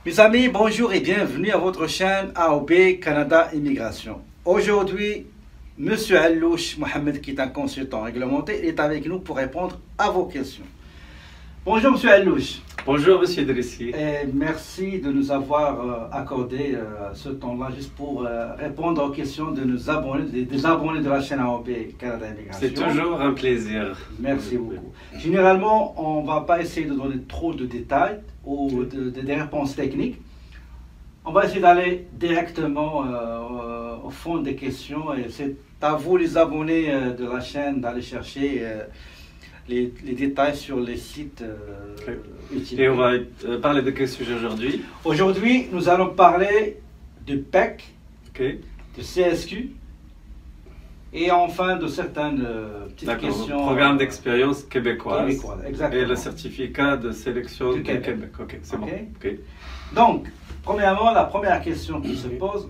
Mes amis, bonjour et bienvenue à votre chaîne AOB Canada Immigration. Aujourd'hui, Monsieur Allouche Mohamed, qui est un consultant réglementé, est avec nous pour répondre à vos questions. Bonjour Monsieur Allouche. Bonjour Monsieur Drissi. Et merci de nous avoir accordé ce temps-là juste pour répondre aux questions de nos abonnés, des abonnés de la chaîne AOB Canada Immigration. C'est toujours un plaisir. Merci beaucoup. Généralement, on ne va pas essayer de donner trop de détails ou des réponses techniques. On va essayer d'aller directement au fond des questions et c'est à vous les abonnés de la chaîne d'aller chercher les détails sur les sites utilisés. Et on va parler de quel sujet aujourd'hui? Aujourd'hui, nous allons parler du PEC, du CSQ et enfin de certaines petites questions. Programme d'expérience québécoise. Exactement. Et le certificat de sélection du Québec. C'est bon. Donc, premièrement, la première question qui se pose,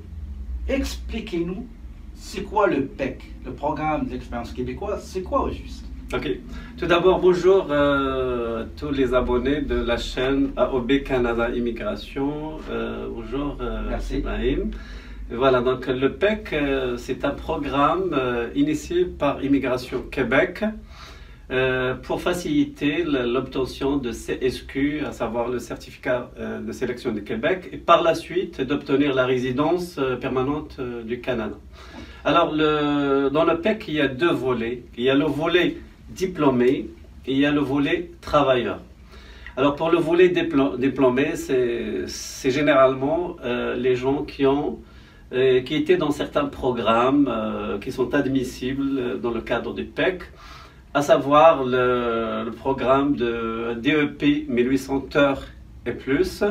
expliquez-nous, c'est quoi le PEC, le programme d'expérience québécoise, c'est quoi au juste? Ok. Tout d'abord, bonjour à tous les abonnés de la chaîne AOB Canada Immigration. Bonjour Ibrahim. Voilà, donc le PEC, c'est un programme initié par Immigration Québec pour faciliter l'obtention de CSQ, à savoir le certificat de sélection du Québec, et par la suite d'obtenir la résidence permanente du Canada. Alors, dans le PEC, il y a deux volets. Il y a le volet diplômé et il y a le volet travailleur. Alors, pour le volet diplômé, c'est généralement les gens qui étaient dans certains programmes qui sont admissibles dans le cadre du PEC, à savoir le programme de DEP 1800 heures et plus,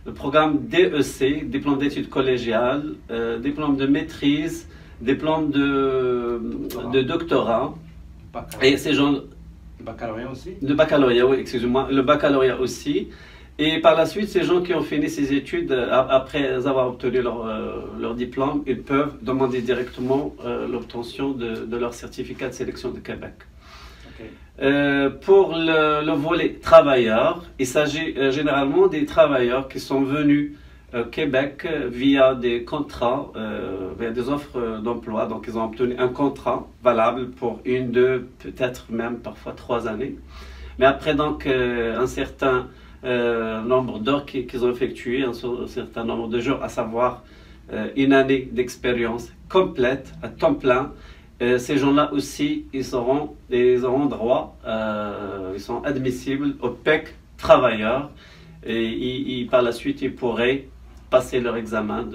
le programme DEC, diplôme d'études collégiales, diplôme de maîtrise, diplôme de doctorat. Et ces gens... Le baccalauréat aussi? Le baccalauréat, oui, excusez-moi, le baccalauréat aussi. Et par la suite, ces gens qui ont fini ces études, après avoir obtenu leur diplôme, ils peuvent demander directement l'obtention de leur certificat de sélection de Québec. Pour le volet travailleur, il s'agit généralement des travailleurs qui sont venus au Québec via des contrats, via des offres d'emploi. Donc, ils ont obtenu un contrat valable pour une, deux, peut-être même parfois 3 années. Mais après, donc, un certain nombre d'heures qu'ils ont effectuées, un certain nombre de jours, à savoir une année d'expérience complète, à temps plein, ces gens-là aussi, ils auront droit, ils sont admissibles au PEC travailleur et par la suite, ils pourraient passer leur examen,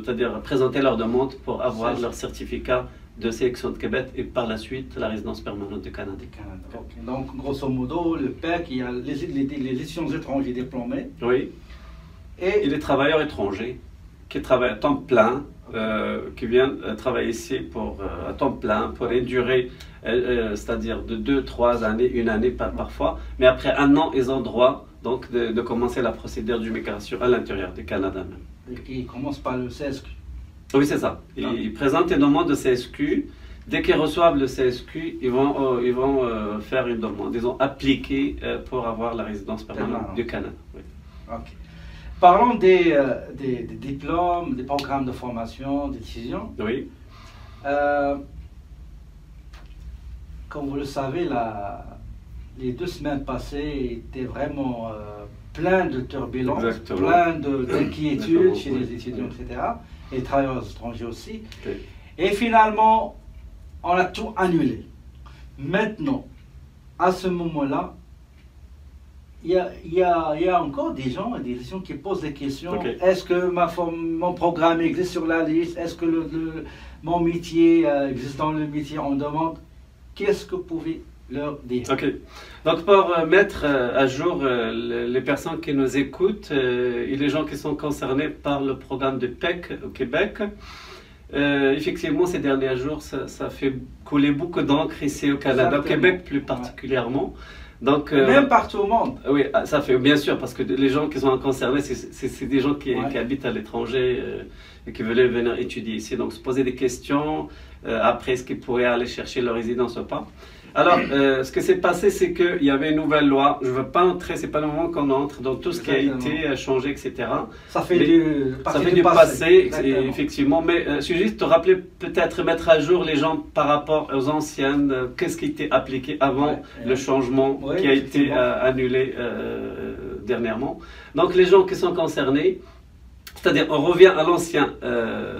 c'est-à-dire présenter leur demande pour avoir leur certificat de sélection de Québec et par la suite la résidence permanente du Canada. Donc, grosso modo, le PEC, il y a les étudiants étrangers diplômés. Oui. Et les travailleurs étrangers qui travaillent à temps plein, qui viennent travailler ici à temps plein pour une durée, c'est-à-dire de 2-3 années, une année parfois, mais après 1 an, ils ont droit donc de commencer la procédure d'immigration à l'intérieur du Canada même. Et qui commence par le CSQ. Oui, c'est ça. Ils présentent une demande de CSQ. Dès qu'ils reçoivent le CSQ, ils vont faire une demande. Ils ont appliqué pour avoir la résidence permanente du Canada. Oui. Okay. Parlons des diplômes, des programmes de formation, des décisions. Oui. Comme vous le savez, les 2 semaines passées étaient vraiment plein de turbulences, plein d'inquiétudes chez les étudiants, etc. Et les travailleurs étrangers aussi. Et finalement, on a tout annulé. Maintenant, à ce moment-là, il y a encore des gens qui posent des questions. Est-ce que mon programme existe sur la liste? Est-ce que mon métier existe dans le métier? On demande, qu'est-ce que vous pouvez leur dire? Donc pour mettre à jour les personnes qui nous écoutent et les gens qui sont concernés par le programme de PEC au Québec, effectivement ces derniers jours ça fait couler beaucoup d'encre ici au Canada, au Québec plus particulièrement. Donc, même partout au monde. Oui, ça fait bien sûr, parce que les gens qui sont concernés, c'est des gens qui habitent à l'étranger et qui veulent venir étudier ici. Donc se poser des questions après est-ce qu'ils pourraient aller chercher leur résidence ou pas. Alors, ce que s'est passé, c'est qu'il y avait une nouvelle loi. Je ne veux pas entrer, ce n'est pas le moment qu'on entre dans tout ce qui a été changé, etc. Ça fait du passé, effectivement. Mais je suis juste te rappeler, peut-être mettre à jour les gens par rapport aux anciennes, qu'est-ce qui était appliqué avant le changement qui a été annulé dernièrement. Donc, les gens qui sont concernés, c'est-à-dire, on revient à l'ancien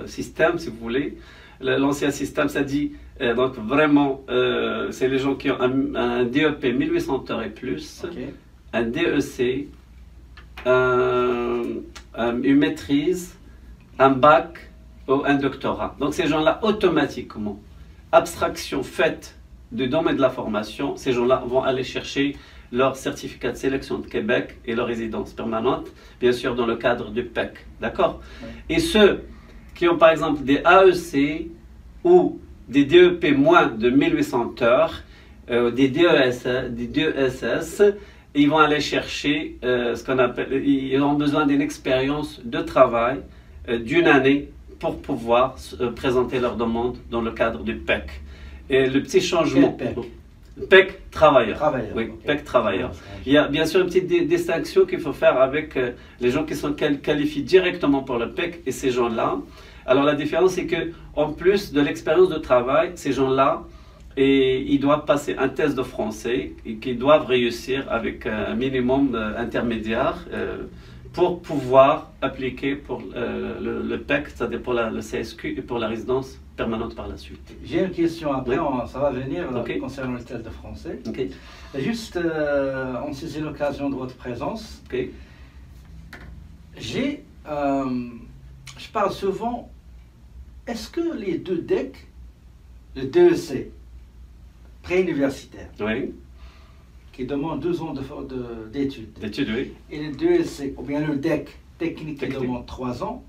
système, si vous voulez. L'ancien système, ça dit, donc vraiment, c'est les gens qui ont un DEP 1800 heures et plus, un DEC, une maîtrise, un bac ou un doctorat. Donc ces gens-là, automatiquement, abstraction faite du domaine de la formation, ces gens-là vont aller chercher leur certificat de sélection de Québec et leur résidence permanente, bien sûr dans le cadre du PEC. D'accord? Et ceux qui ont par exemple des AEC ou des DEP moins de 1800 heures, des DESS, ils vont aller chercher ce qu'on appelle, ils ont besoin d'une expérience de travail d'une année pour pouvoir présenter leur demande dans le cadre du PEC. Et le petit changement... PEC travailleur. Oui, PEC travailleur. Il y a bien sûr une petite distinction qu'il faut faire avec les gens qui sont qualifiés directement pour le PEC et ces gens-là. Alors la différence c'est que en plus de l'expérience de travail, ces gens-là, ils doivent passer un test de français et qu'ils doivent réussir avec un minimum intermédiaire pour pouvoir appliquer pour le PEC, c'est-à-dire pour le CSQ et pour la résidence permanente par la suite. J'ai une question après, ça va venir concernant le test de français. Juste, on saisit l'occasion de votre présence. Je parle souvent, est-ce que les deux DEC, le DEC, pré-universitaire, qui demande 2 ans d'études, et le DEC, ou bien le DEC, technique, qui demande 3 ans,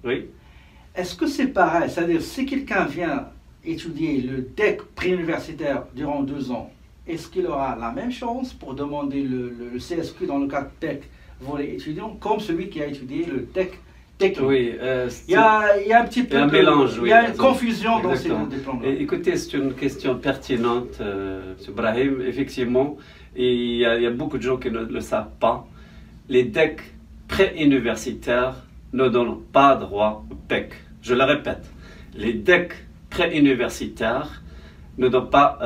est-ce que c'est pareil? C'est-à-dire, si quelqu'un vient étudier le DEC pré-universitaire durant 2 ans, est-ce qu'il aura la même chance pour demander le CSQ dans le cas de PEC volet étudiant, comme celui qui a étudié le DEC technique? Oui, il y a un petit peu un mélange, il y a une confusion dans ces deux diplômes-là. Écoutez, c'est une question pertinente, M. Brahim. Effectivement, il y a beaucoup de gens qui ne le savent pas. Les DEC pré-universitaires ne donnent pas droit au PEC. Je le répète, les DEC pré-universitaires ne donnent pas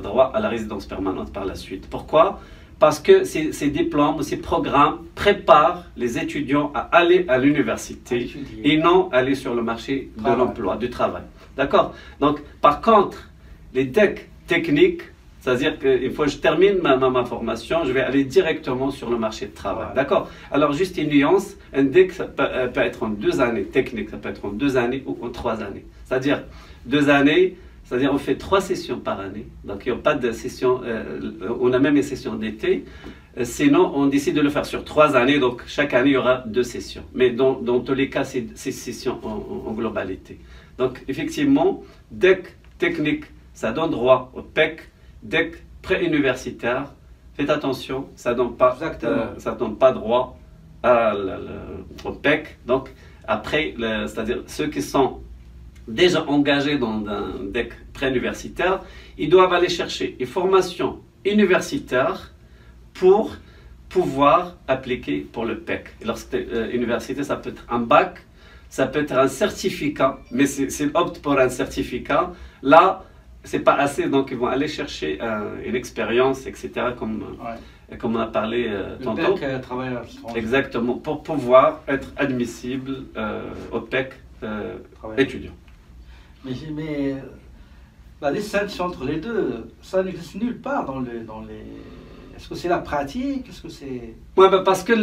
droit à la résidence permanente par la suite. Pourquoi? Parce que ces diplômes, ces programmes préparent les étudiants à aller à l'université et non aller sur le marché de l'emploi, du travail. D'accord? Donc, par contre, les DEC techniques, c'est-à-dire qu'une fois que je termine ma formation, je vais aller directement sur le marché de travail. D'accord? Alors, juste une nuance, un DEC ça peut être en 2 années, technique, ça peut être en 2 années ou en 3 années. C'est-à-dire, 2 années, c'est-à-dire on fait 3 sessions par année. Donc, il n'y a pas de session, on a même une session d'été. Sinon, on décide de le faire sur 3 années, donc chaque année, il y aura 2 sessions. Mais dans tous les cas, c'est 6 sessions en globalité. Donc, effectivement, DEC technique, ça donne droit au PEC. DEC pré-universitaire, faites attention, ça ne donne pas droit au PEC. Donc, après, c'est-à-dire ceux qui sont déjà engagés dans un DEC pré-universitaire, ils doivent aller chercher une formation universitaire pour pouvoir appliquer pour le PEC. Et lorsque université, ça peut être un bac, ça peut être un certificat, mais c'est opte pour un certificat. Là, c'est pas assez, donc ils vont aller chercher une expérience, etc., comme on a parlé tantôt. Le PEC, travailleur. Exactement, pour pouvoir être admissible au PEC étudiant. Mais la distinction entre les deux, ça n'existe nulle part dans les... Est-ce que c'est la pratique? Est-ce que c'est... Oui, bah parce que...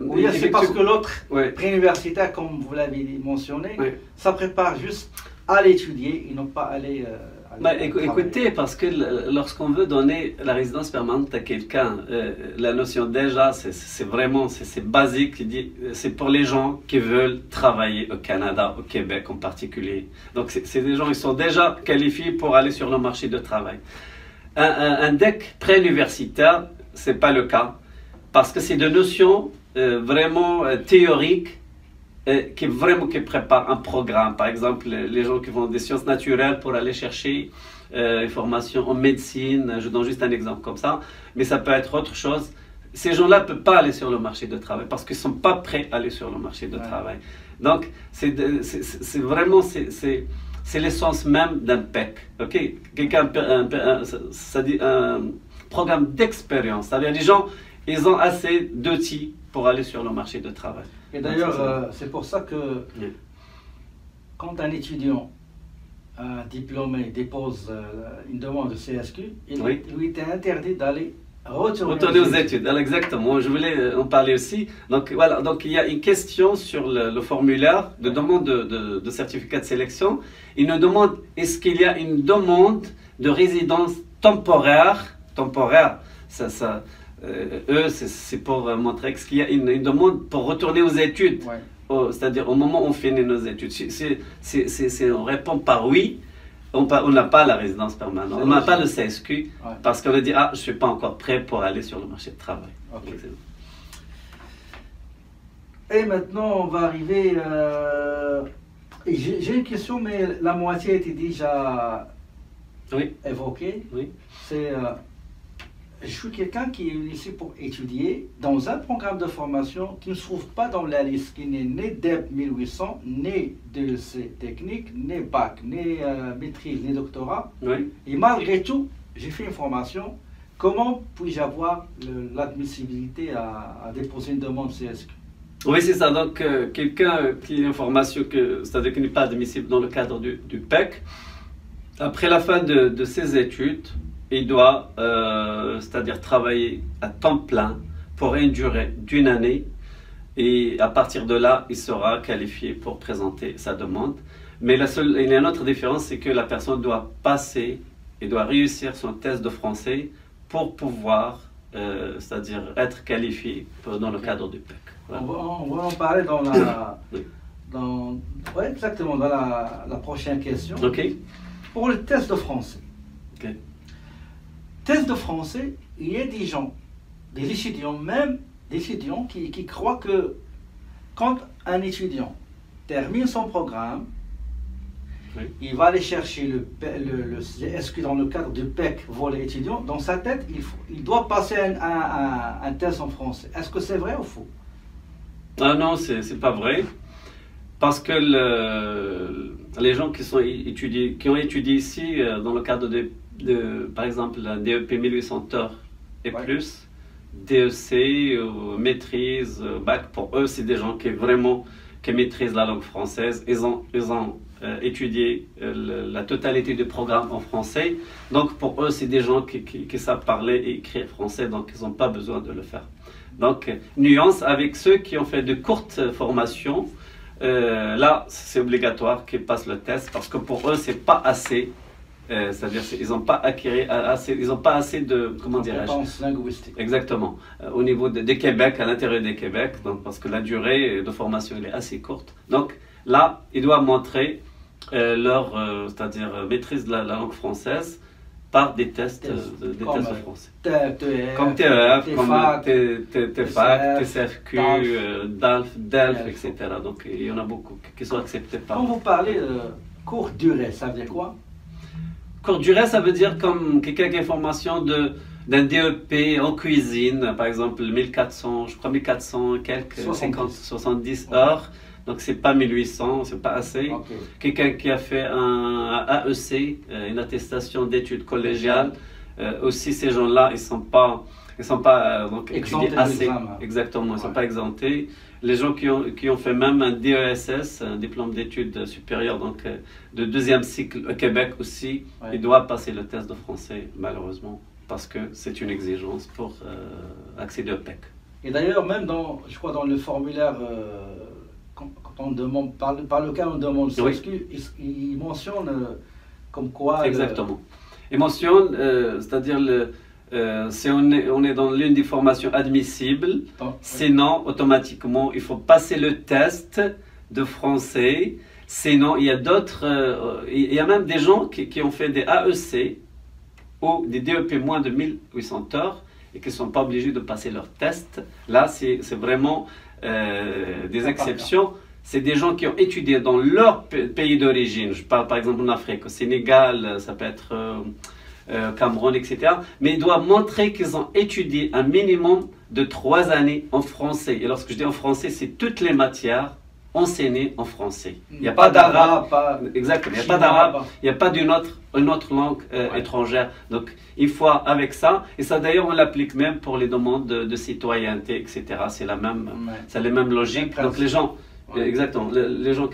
Oui, c'est parce que l'autre, pré-universitaire, comme vous l'avez mentionné, ça prépare juste à l'étudier et non pas à aller... écoutez, parce que lorsqu'on veut donner la résidence permanente à quelqu'un, la notion déjà, c'est vraiment basique, c'est pour les gens qui veulent travailler au Canada, au Québec en particulier. Donc c'est des gens qui sont déjà qualifiés pour aller sur le marché de travail. Un DEC pré-universitaire, ce n'est pas le cas, parce que c'est des notions vraiment théoriques qui préparent un programme. Par exemple, les gens qui font des sciences naturelles pour aller chercher une formation en médecine, je donne juste un exemple comme ça, mais ça peut être autre chose. Ces gens-là ne peuvent pas aller sur le marché du travail parce qu'ils ne sont pas prêts à aller sur le marché du travail. Donc, c'est vraiment, c'est l'essence même d'un PEC. Okay? Ça dit un programme d'expérience. C'est-à-dire les gens, ils ont assez d'outils pour aller sur le marché du travail. Et d'ailleurs, c'est pour ça que quand un étudiant diplômé dépose une demande de CSQ, il lui était interdit d'aller retourner aux études. Alors, exactement, je voulais en parler aussi. Donc voilà, donc il y a une question sur le formulaire de demande de certificat de sélection. Il nous demande, est-ce qu'il y a une demande de résidence temporaire, c'est pour montrer qu'il y a une demande pour retourner aux études, c'est-à-dire au moment où on finit nos études. Si on répond par oui, on n'a pas la résidence permanente, on n'a pas le CSQ, parce qu'on a dit, ah, je ne suis pas encore prêt pour aller sur le marché du travail. Et maintenant, on va arriver... J'ai une question, mais la moitié a été déjà évoquée. C'est... je suis quelqu'un qui est ici pour étudier dans un programme de formation qui ne se trouve pas dans la liste, qui n'est ni DEP 1800, ni DEC technique, ni bac, ni maîtrise, ni doctorat. Et malgré tout, j'ai fait une formation. Comment puis-je avoir l'admissibilité à déposer une demande CSQ? Oui, c'est ça. Donc, quelqu'un qui a une formation, c'est-à-dire qui n'est pas admissible dans le cadre du PEC, après la fin de ses études, il doit, c'est-à-dire travailler à temps plein pour une durée d'une année, et à partir de là, il sera qualifié pour présenter sa demande. Mais il y a une autre différence, c'est que la personne doit passer et doit réussir son test de français pour pouvoir, c'est-à-dire être qualifié dans le cadre du PEC. Voilà. On va en parler dans la, exactement, dans la prochaine question. Pour le test de français. Test de français, il y a des gens, des étudiants, même des étudiants qui croient que quand un étudiant termine son programme, il va aller chercher le CSQ dans le cadre du PEC volet étudiant. Dans sa tête, il doit passer un test en français. Est-ce que c'est vrai ou faux? Ah non, c'est pas vrai. Parce que les gens qui ont étudié ici dans le cadre par exemple, la DEP 1800 heures et plus, DEC, maîtrise, bac, pour eux, c'est des gens qui maîtrisent la langue française. Ils ont étudié la totalité du programme en français. Donc, pour eux, c'est des gens qui savent parler et écrire français, donc ils n'ont pas besoin de le faire. Donc, nuance avec ceux qui ont fait de courtes formations. Là, c'est obligatoire qu'ils passent le test parce que pour eux, c'est pas assez. C'est-à-dire ils n'ont pas assez de compétences linguistiques. Exactement. Au niveau de Québec, à l'intérieur des Québec, donc parce que la durée de formation elle est assez courte. Donc là, ils doivent montrer leur, c'est-à-dire maîtrise de la langue française par des tests de français. Comme TEF, comme TEFAC, TCFQ, DALF, etc. Donc il y en a beaucoup qui sont acceptés par. Quand vous parlez de courte durée, ça veut dire quoi? Courte durée, ça veut dire comme quelqu'un qui a une formation d'un DEP en cuisine, par exemple 1400, je crois 1400, quelques 70 heures. Donc c'est pas 1800, c'est pas assez. Quelqu'un qui a fait un AEC, une attestation d'études collégiales, aussi ces gens-là, ils sont pas donc étudiés assez. Exactement, ils sont pas exemptés. Les gens qui ont fait même un DESS, un diplôme d'études supérieures, donc de deuxième cycle au Québec aussi, ils doivent passer le test de français, malheureusement, parce que c'est une exigence pour accéder au PEC. Et d'ailleurs, même je crois dans le formulaire, quand on demande, par lequel on demande le CSQ, il mentionne comme quoi... Exactement. Il mentionne, c'est-à-dire si on est dans l'une des formations admissibles, sinon automatiquement il faut passer le test de français. Sinon il y a d'autres, il y a même des gens qui ont fait des AEC ou des DEP moins de 1800 heures et qui ne sont pas obligés de passer leur test. Là c'est vraiment des exceptions. c'est des gens qui ont étudié dans leur pays d'origine. Je parle par exemple en Afrique, au Sénégal, ça peut être Cameroun, etc. Mais ils doivent montrer qu'ils ont étudié un minimum de 3 années en français. Et lorsque je dis en français, c'est toutes les matières enseignées en français. Il n'y a pas d'arabe, exactement, il n'y a pas d'arabe, il n'y a pas d'une autre langue étrangère. Donc il faut avec ça, et ça d'ailleurs on l'applique même pour les demandes de citoyenneté, etc. C'est les mêmes logiques. Donc les gens, exactement, les gens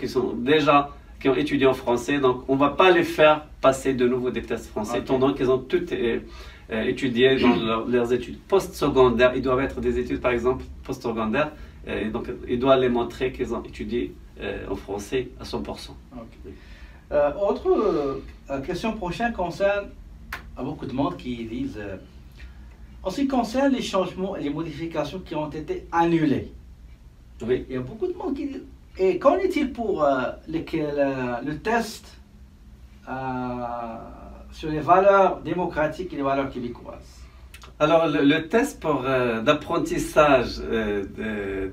qui ont étudié en français, donc on ne va pas les faire passer de nouveau des tests français, étant donné qu'ils ont toutes étudié dans leurs études post-secondaires. Ils doivent être des études, par exemple, post-secondaires, et donc ils doivent les montrer qu'ils ont étudié en français à 100%. Autre question prochaine concerne beaucoup de monde qui disent en ce qui concerne les changements et les modifications qui ont été annulées. Oui. Il y a beaucoup de monde qui dit, et qu'en est-il pour le test sur les valeurs démocratiques et les valeurs québécoises? Alors, le test d'apprentissage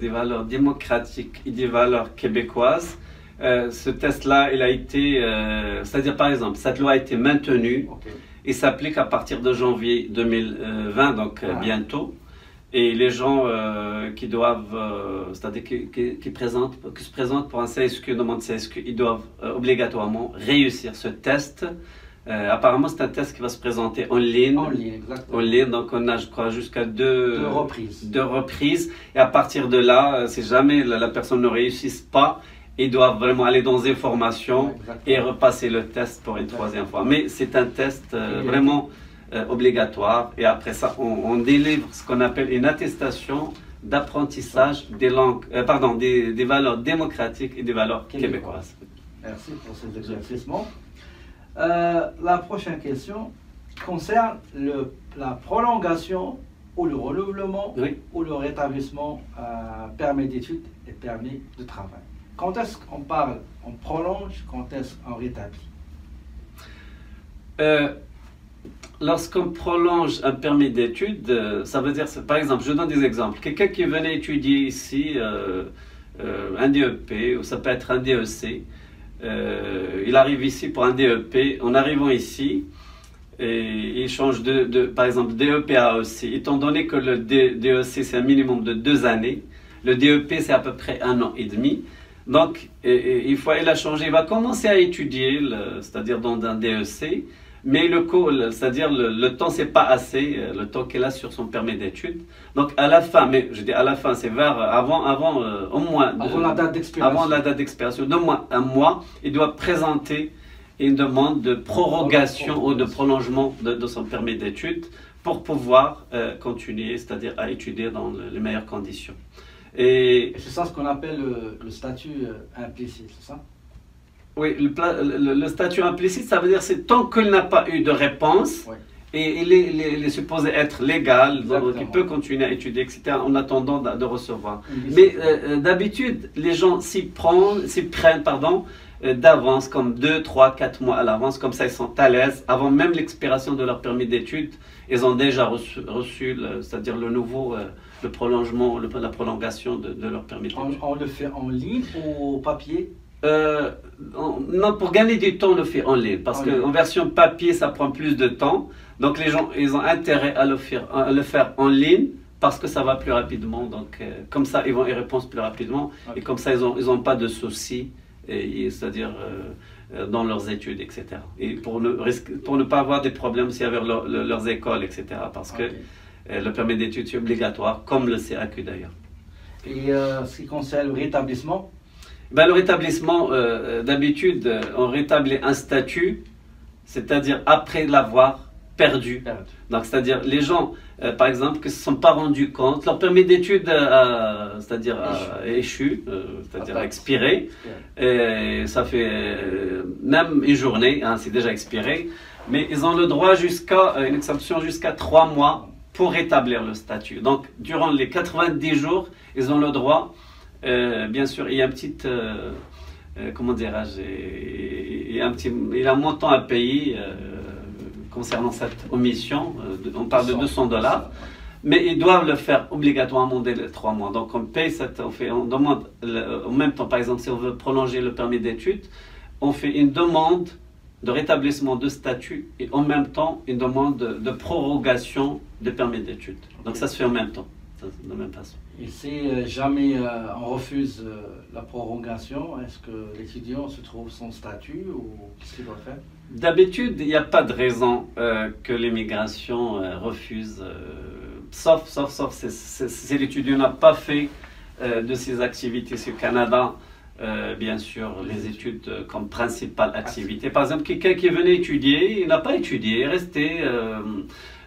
des valeurs démocratiques et des valeurs québécoises, ce test-là, il a été, c'est-à-dire par exemple, cette loi a été maintenue et s'applique à partir de janvier 2020, donc bientôt. Et les gens qui doivent, c'est-à-dire qui se présentent pour un CSQ, une demande CSQ, ils doivent obligatoirement réussir ce test. Apparemment, c'est un test qui va se présenter en ligne. En ligne, exactement. En ligne, donc on a, je crois, jusqu'à deux reprises. 2 reprises. Et à partir de là, si jamais la personne ne réussit pas, ils doivent vraiment aller dans les formations et repasser le test pour une 3e fois. Mais c'est un test vraiment obligatoire. Et après ça, on délivre ce qu'on appelle une attestation d'apprentissage des langues, des valeurs démocratiques et des valeurs québécoises. Merci pour ces éclaircissements. La prochaine question concerne la prolongation ou le renouvellement ou le rétablissement permis d'études et permis de travail. Quand est-ce qu'on parle, on prolonge, quand est-ce qu'on rétablit? Lorsqu'on prolonge un permis d'études, ça veut dire, par exemple, je donne des exemples. Quelqu'un qui venait étudier ici un DEP, ou ça peut être un DEC, il arrive ici pour un DEP, en arrivant ici, et il change par exemple, DEP à AEC. Étant donné que le DEC, c'est un minimum de 2 années, le DEP, c'est à peu près 1 an et demi. Donc, il a changé, il va commencer à étudier, c'est-à-dire dans un DEC, mais c'est-à-dire le temps, c'est pas assez, le temps qu'il a sur son permis d'études. Donc, à la fin, mais je dis à la fin, c'est avant au moins... Avant la date d'expiration. Avant la date d'expiration, de moins 1 mois, il doit présenter une demande de prorogation ou de prolongement de son permis d'études pour pouvoir continuer, c'est-à-dire à étudier dans les meilleures conditions. Et c'est ça ce qu'on appelle le statut implicite, c'est ça? Oui, le statut implicite, ça veut dire c'est tant qu'il n'a pas eu de réponse, et il est supposé être légal, donc il peut continuer à étudier, etc., en attendant de recevoir. Mais d'habitude, les gens s'y prennent d'avance, comme 2, 3, 4 mois à l'avance, comme ça ils sont à l'aise, avant même l'expiration de leur permis d'études, ils ont déjà reçu c'est-à-dire le prolongement, la prolongation de leur permis d'études. On le fait en ligne ou au papier? Non, pour gagner du temps, on le fait en ligne, parce qu'en version papier, ça prend plus de temps. Donc les gens, ils ont intérêt à le faire en ligne, parce que ça va plus rapidement. Donc comme ça, ils répondent plus rapidement, et comme ça, ils n'ont pas de soucis, c'est-à-dire dans leurs études, etc. Et pour ne pas avoir des problèmes aussi avec leurs écoles, etc. Parce que le permis d'études est obligatoire, comme le CAQ d'ailleurs. Et ce qui concerne le rétablissement? Le rétablissement, d'habitude, on rétablit un statut, c'est-à-dire après l'avoir perdu. Donc, c'est-à-dire les gens, par exemple, qui ne se sont pas rendus compte, leur permis d'études c'est-à-dire échu, c'est-à-dire expiré, et ça fait même une journée, c'est déjà expiré, mais ils ont le droit une exemption jusqu'à 3 mois pour rétablir le statut. Donc, durant les 90 jours, ils ont le droit. Bien sûr, il y a un petit, comment dirais-je, il y a un montant à payer concernant cette omission. On parle de $200, mais ils doivent le faire obligatoirement dès les 3 mois. Donc on paye on demande en même temps, par exemple, si on veut prolonger le permis d'études, on fait une demande de rétablissement de statut et en même temps une demande de prorogation de permis d'études. Donc ça se fait en même temps, de la même façon. Et si jamais on refuse la prorogation, est-ce que l'étudiant se trouve son statut ou qu'est-ce qu'il doit faire? D'habitude, il n'y a pas de raison que l'immigration refuse, sauf si l'étudiant n'a pas fait de ses activités sur le Canada, bien sûr, les études comme principale activité. Par exemple, quelqu'un qui venait étudier, il n'a pas étudié, il est resté,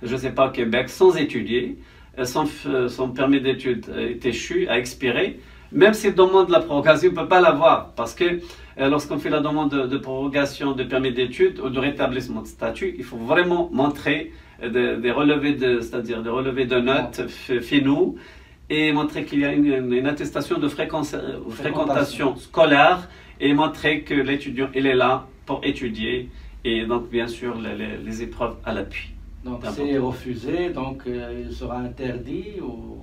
je ne sais pas, au Québec sans étudier. Son permis d'études est échu, a expiré. Même s'il demande la prorogation, il ne peut pas l'avoir parce que lorsqu'on fait la demande de prorogation de permis d'études ou de rétablissement de statut, il faut vraiment montrer des relevés c'est-à-dire des relevés de notes finaux et montrer qu'il y a une attestation de fréquentation scolaire et montrer que l'étudiant il est là pour étudier et donc bien sûr les épreuves à l'appui. Donc c'est refusé, donc il sera interdit ou...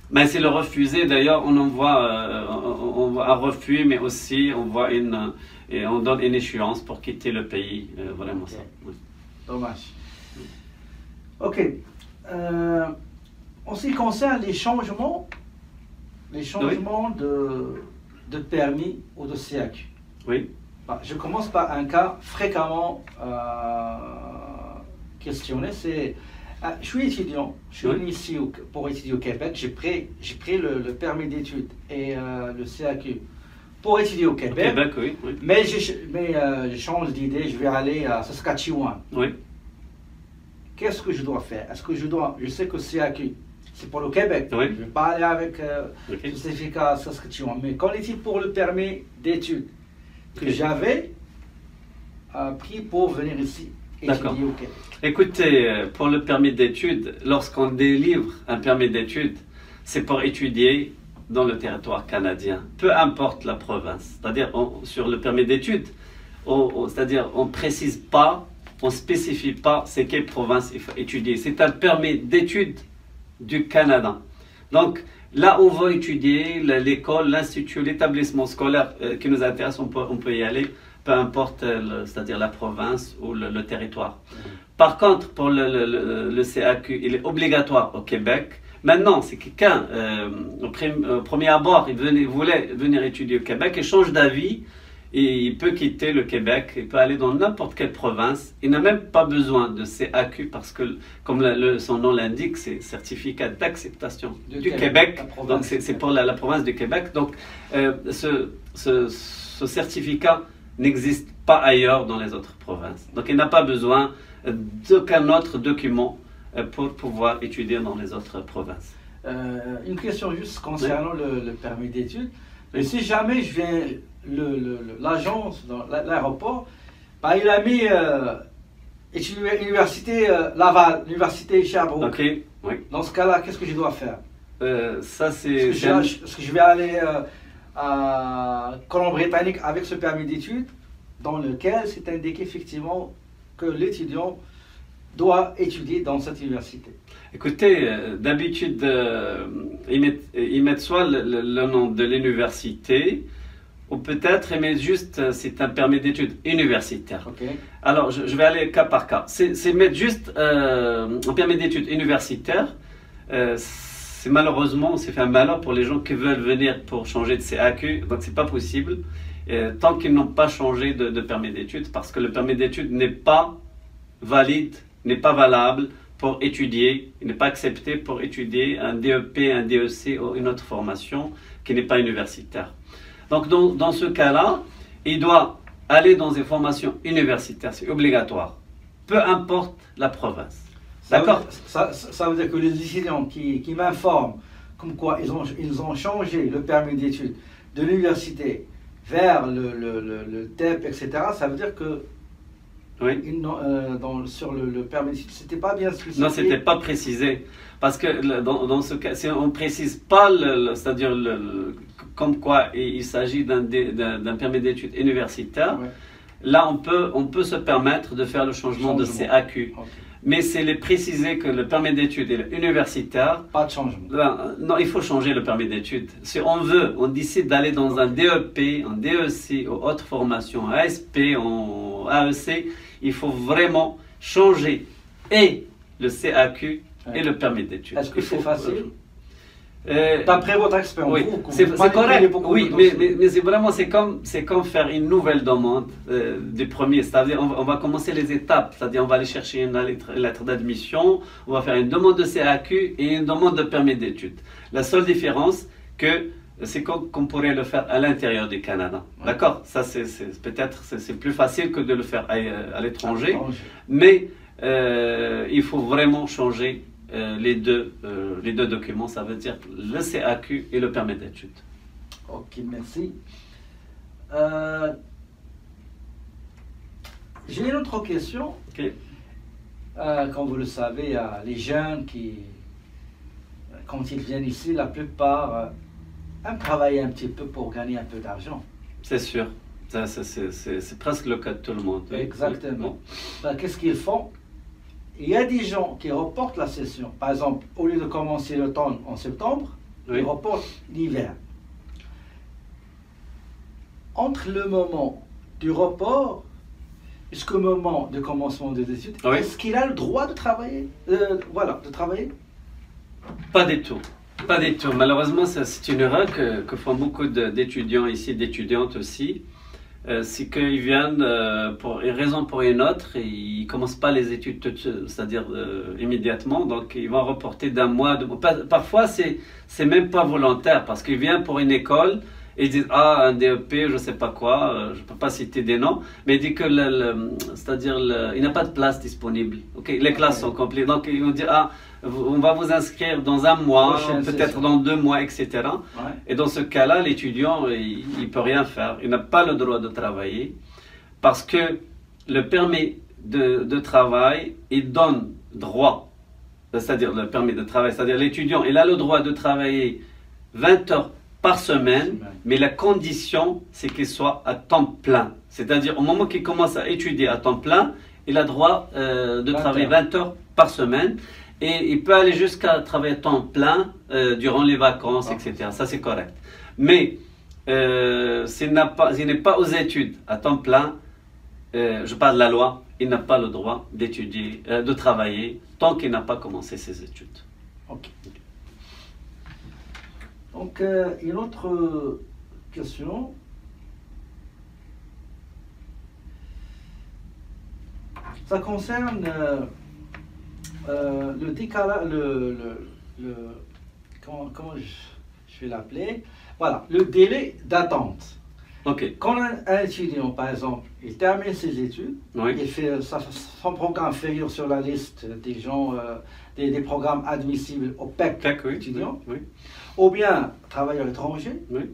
Mais c'est le refusé, d'ailleurs on envoie un refus, mais aussi on donne une échéance pour quitter le pays, vraiment okay. Ça. Oui. Dommage. Ok. En ce qui concerne les changements oui. de permis ou de CAQ. Oui. Je commence par un cas fréquemment questionné, c'est je suis étudiant, je suis venu ici pour étudier au Québec, j'ai pris le permis d'études et le CAQ pour étudier au Québec, oui, oui. mais je change d'idée, je vais aller à Saskatchewan. Oui. Qu'est-ce que je dois faire? Est-ce que je sais que le CAQ, c'est pour le Québec, oui. Je ne vais pas aller avec le certificat à Saskatchewan, mais qu'en est-il pour le permis d'études que j'avais pris pour venir ici? D'accord. Écoutez, pour le permis d'études, lorsqu'on délivre un permis d'études, c'est pour étudier dans le territoire canadien, peu importe la province. C'est-à-dire, sur le permis d'études, c'est-à-dire, on ne précise pas, on ne spécifie pas c'est quelle province il faut étudier. C'est un permis d'études du Canada. Donc, là où on va étudier, l'école, l'institut, l'établissement scolaire qui nous intéresse, on peut y aller. Peu importe, c'est-à-dire la province ou le territoire. Par contre, pour le CAQ, il est obligatoire au Québec. Maintenant, si quelqu'un, au premier abord, il voulait venir étudier au Québec et change d'avis, il peut quitter le Québec, il peut aller dans n'importe quelle province. Il n'a même pas besoin de CAQ parce que, comme son nom l'indique, c'est certificat d'acceptation du Québec. Donc, c'est pour la province du Québec. Donc, ce certificat n'existe pas ailleurs dans les autres provinces. Donc il n'a pas besoin d'aucun autre document pour pouvoir étudier dans les autres provinces. Une question juste concernant le permis d'études. Si jamais je viens, l'agence, dans l'aéroport, il a mis l'université Laval, l'université Sherbrooke. Ok, oui. Dans ce cas-là, qu'est-ce que je dois faire? Est-ce que je vais aller à Colombie-Britannique avec ce permis d'études dans lequel c'est indiqué effectivement que l'étudiant doit étudier dans cette université? Écoutez, d'habitude, ils mettent soit le nom de l'université ou peut-être ils mettent juste c'est un permis d'études universitaire. Okay. Alors, je vais aller cas par cas. C'est mettre juste un permis d'études universitaire. Malheureusement, c'est fait un malheur pour les gens qui veulent venir pour changer de CAQ, donc c'est pas possible tant qu'ils n'ont pas changé de permis d'études, parce que le permis d'études n'est pas valide, n'est pas valable pour étudier, il n'est pas accepté pour étudier un DEP, un DEC ou une autre formation qui n'est pas universitaire. Donc dans ce cas-là, il doit aller dans une formation universitaire, c'est obligatoire, peu importe la province. D'accord. Ça veut dire que les étudiants qui m'informent comme quoi ils ont changé le permis d'études de l'université vers le TEP, etc., ça veut dire que oui. Sur le permis d'études, c'était pas bien spécifié. Non, c'était pas précisé. Parce que dans ce cas, si on ne précise pas, c'est-à-dire comme quoi il s'agit d'un permis d'études universitaire, ouais. Là on peut se permettre de faire le changement de CAQ. Okay. mais c'est les préciser que le permis d'études est universitaire. Pas de changement. Non, il faut changer le permis d'études. Si on décide d'aller dans un DEP, un DEC, ou autre formation, ASP, en AEC, il faut vraiment changer et le CAQ et le permis d'études. Est-ce que c'est facile? D'après votre expérience, oui, c'est correct. Oui, mais c'est vraiment c'est comme faire une nouvelle demande du premier. C'est-à-dire on va commencer les étapes. C'est-à-dire on va aller chercher une lettre d'admission, on va faire une demande de CAQ et une demande de permis d'études. La seule différence que c'est qu'on pourrait le faire à l'intérieur du Canada. Ouais. D'accord? Ça peut-être c'est plus facile que de le faire à l'étranger, mais il faut vraiment changer. Les deux documents, ça veut dire le CAQ et le permis d'études. Ok, merci. J'ai une autre question. Okay. Comme vous le savez, les jeunes qui, quand ils viennent ici, la plupart aiment travailler un petit peu pour gagner un peu d'argent. C'est sûr. C'est presque le cas de tout le monde. Exactement. Oui. Qu'est-ce qu'ils font? Il y a des gens qui reportent la session. Par exemple, au lieu de commencer l'automne en septembre, oui, ils reportent l'hiver. Entre le moment du report jusqu'au moment de commencement des études, oui, est-ce qu'il a le droit de travailler? De travailler? Pas du tout. Pas du tout. Malheureusement, c'est une erreur que font beaucoup d'étudiants ici, d'étudiantes aussi. C'est qu'ils viennent pour une raison pour une autre, et ils ne commencent pas les études, c'est-à-dire immédiatement, donc ils vont reporter d'un mois. Parfois, c'est même pas volontaire, parce qu'ils viennent pour une école et ils disent un DEP, je ne sais pas quoi, je ne peux pas citer des noms, mais ils disent que c'est-à-dire il n'y a pas de place disponible. Okay? Les classes sont complètes, donc ils vont dire on va vous inscrire dans un mois, peut-être dans 2 mois, etc. Ouais. Et dans ce cas-là, l'étudiant, il ne peut rien faire. Il n'a pas le droit de travailler parce que le permis de travail, il donne droit, c'est-à-dire le permis de travail, c'est-à-dire l'étudiant, il a le droit de travailler 20 heures par semaine, mais la condition, c'est qu'il soit à temps plein. C'est-à-dire au moment qu'il commence à étudier à temps plein, il a droit de travailler 20 heures par semaine. Et il peut aller jusqu'à travailler à temps plein durant les vacances, etc. Ça, c'est correct. Mais s'il n'est pas aux études à temps plein, je parle de la loi, il n'a pas le droit d'étudier, de travailler tant qu'il n'a pas commencé ses études. Ok. Donc, une autre question. Ça concerne le décalage, comment je vais l'appeler? Voilà, le délai d'attente. Okay. Quand un étudiant, par exemple, il termine ses études, oui, il fait son programme figure sur la liste des gens, des programmes admissibles au PEC oui, étudiants, oui, oui, ou bien travailleurs étrangers, oui,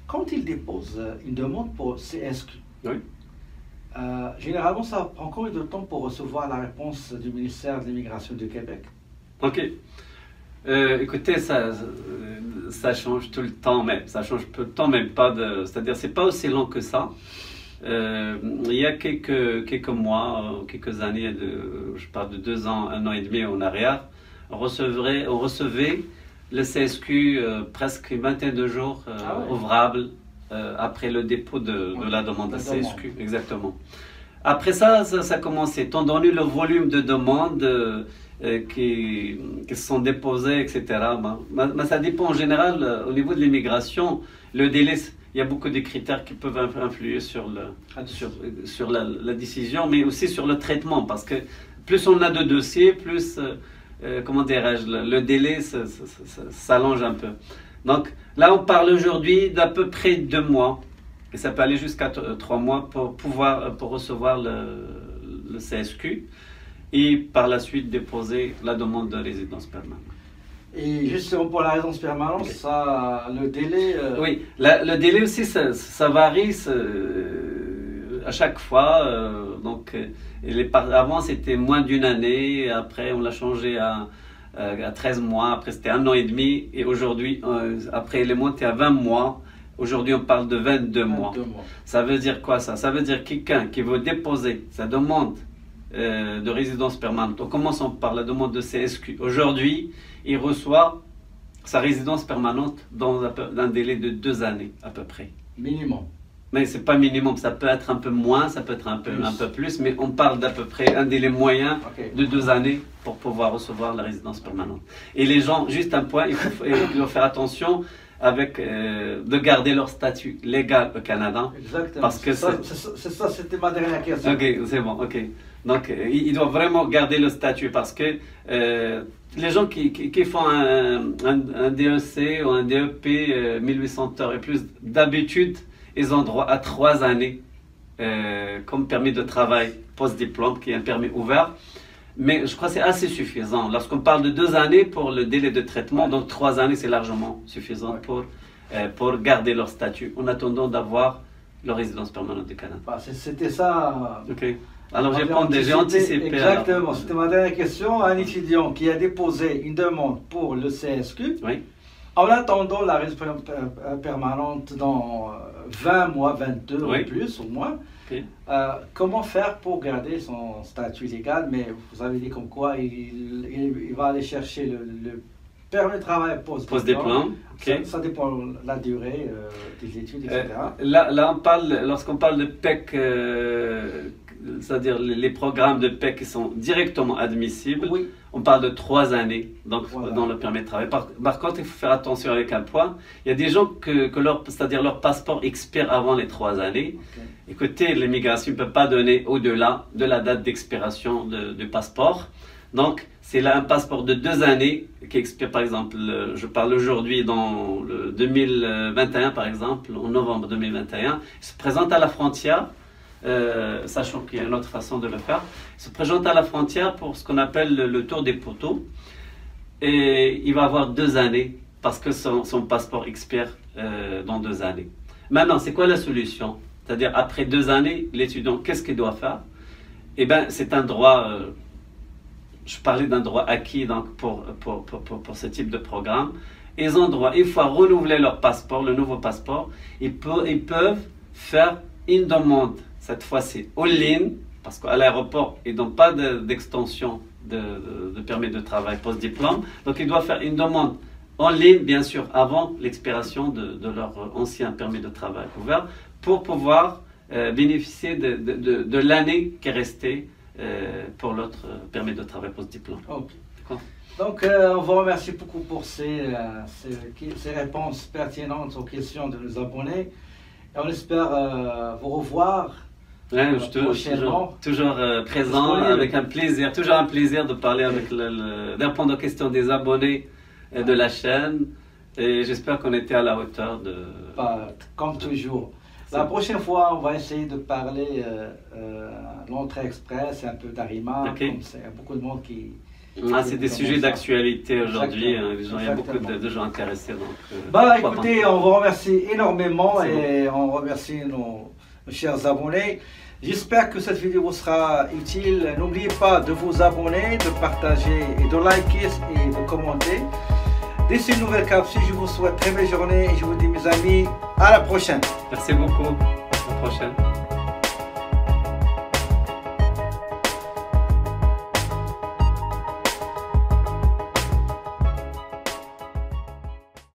quand il dépose une demande pour CSQ, oui, généralement, ça prend combien de temps pour recevoir la réponse du ministère de l'Immigration du Québec? Ok. Écoutez, ça change tout le temps, mais ça change tout le temps, même pas de. C'est-à-dire, c'est pas aussi long que ça. Il y a quelques mois, quelques années, je parle de 2 ans, 1 an et demi en arrière, on recevait le CSQ presque une vingtaine de jours ouvrables après le dépôt de la demande de CSQ. Exactement. Après ça commençait. Étant donné le volume de demandes qui sont déposées, etc. Mais ça dépend en général, au niveau de l'immigration, le délai, il y a beaucoup de critères qui peuvent influer sur la décision, mais aussi sur le traitement, parce que plus on a de dossiers, plus, comment dirais-je, le délai s'allonge un peu. Donc là, on parle aujourd'hui d'à peu près 2 mois, et ça peut aller jusqu'à 3 mois pour recevoir le CSQ, et par la suite déposer la demande de résidence permanente. Et justement pour la résidence permanente, okay, ça, le délai... Oui, le délai aussi, ça varie à chaque fois. Donc, avant, c'était moins d'1 année, après on l'a changé à 13 mois, après c'était 1 an et demi, et aujourd'hui, après il est monté à 20 mois. Aujourd'hui, on parle de 22 mois. Ça veut dire quoi ça? Ça veut dire quelqu'un qui veut déposer sa demande de résidence permanente. On commence par la demande de CSQ. Aujourd'hui, il reçoit sa résidence permanente dans un délai de 2 années à peu près. Minimum. Mais ce n'est pas minimum, ça peut être un peu moins, ça peut être un peu plus, mais on parle d'à peu près un délai moyen de 2 années pour pouvoir recevoir la résidence permanente. Et les gens, juste un point, il faut faire attention de garder leur statut légal au Canada. Exactement. Parce que c'était ma dernière question. Ok, c'est bon, ok. Donc, ils doivent vraiment garder le statut parce que les gens qui font un DEC ou un DEP 1800 heures et plus, d'habitude, ils ont droit à 3 années comme permis de travail post-diplôme, qui est un permis ouvert. Mais je crois que c'est assez suffisant. Lorsqu'on parle de 2 années pour le délai de traitement, donc 3 années, c'est largement suffisant pour garder leur statut en attendant d'avoir leur résidence permanente du Canada. C'était ça. Ok. Alors j'ai anticipé. Exactement, c'était ma dernière question. Un étudiant qui a déposé une demande pour le CSQ, en attendant la résidence permanente dans 20 mois, 22 ou plus, au moins, comment faire pour garder son statut légal? Mais vous avez dit comme quoi il va aller chercher le permis de travail post-diplôme. Ça dépend de la durée des études, etc. Là, lorsqu'on parle de PEC, c'est-à-dire les programmes de PEC qui sont directement admissibles, on parle de 3 années donc, dans le permis de travail. Par contre, il faut faire attention avec un point. Il y a des gens c'est-à-dire leur passeport expire avant les 3 années. Écoutez, l'immigration ne peut pas donner au-delà de la date d'expiration du passeport. Donc, c'est là un passeport de 2 années qui expire, par exemple, je parle aujourd'hui dans le 2021, par exemple, en novembre 2021, il se présente à la frontière. Sachant qu'il y a une autre façon de le faire, il se présente à la frontière pour ce qu'on appelle le tour des poteaux et il va avoir 2 années parce que son passeport expire dans 2 années. Maintenant, c'est quoi la solution? C'est-à-dire, après 2 années, l'étudiant, qu'est-ce qu'il doit faire? Eh bien, c'est un droit, je parlais d'un droit acquis donc, pour ce type de programme. Ils ont droit, une fois renouveler leur passeport, le nouveau passeport, ils peuvent faire une demande. Cette fois-ci, en ligne, parce qu'à l'aéroport, ils n'ont pas d'extension de permis de travail post-diplôme. Donc, ils doivent faire une demande en ligne, bien sûr, avant l'expiration de leur ancien permis de travail ouvert, pour pouvoir bénéficier de l'année qui est restée pour l'autre permis de travail post-diplôme. Donc, on vous remercie beaucoup pour ces réponses pertinentes aux questions de nos abonnés. Et on espère vous revoir. Toujours présent, avec un plaisir, toujours un plaisir de parler de répondre aux questions des abonnés de la chaîne. Et j'espère qu'on était à la hauteur de... Comme toujours. La prochaine fois, on va essayer de parler l'entrée express et un peu d'Arima. Il y a beaucoup de monde qui... c'est des sujets d'actualité aujourd'hui. Il y a beaucoup de gens intéressés. Donc, écoutez, on vous remercie énormément et on remercie nos chers abonnés. J'espère que cette vidéo vous sera utile. N'oubliez pas de vous abonner, de partager et de liker et de commenter. D'ici une nouvelle capsule, je vous souhaite une très belle journée et je vous dis mes amis, à la prochaine. Merci beaucoup. À la prochaine.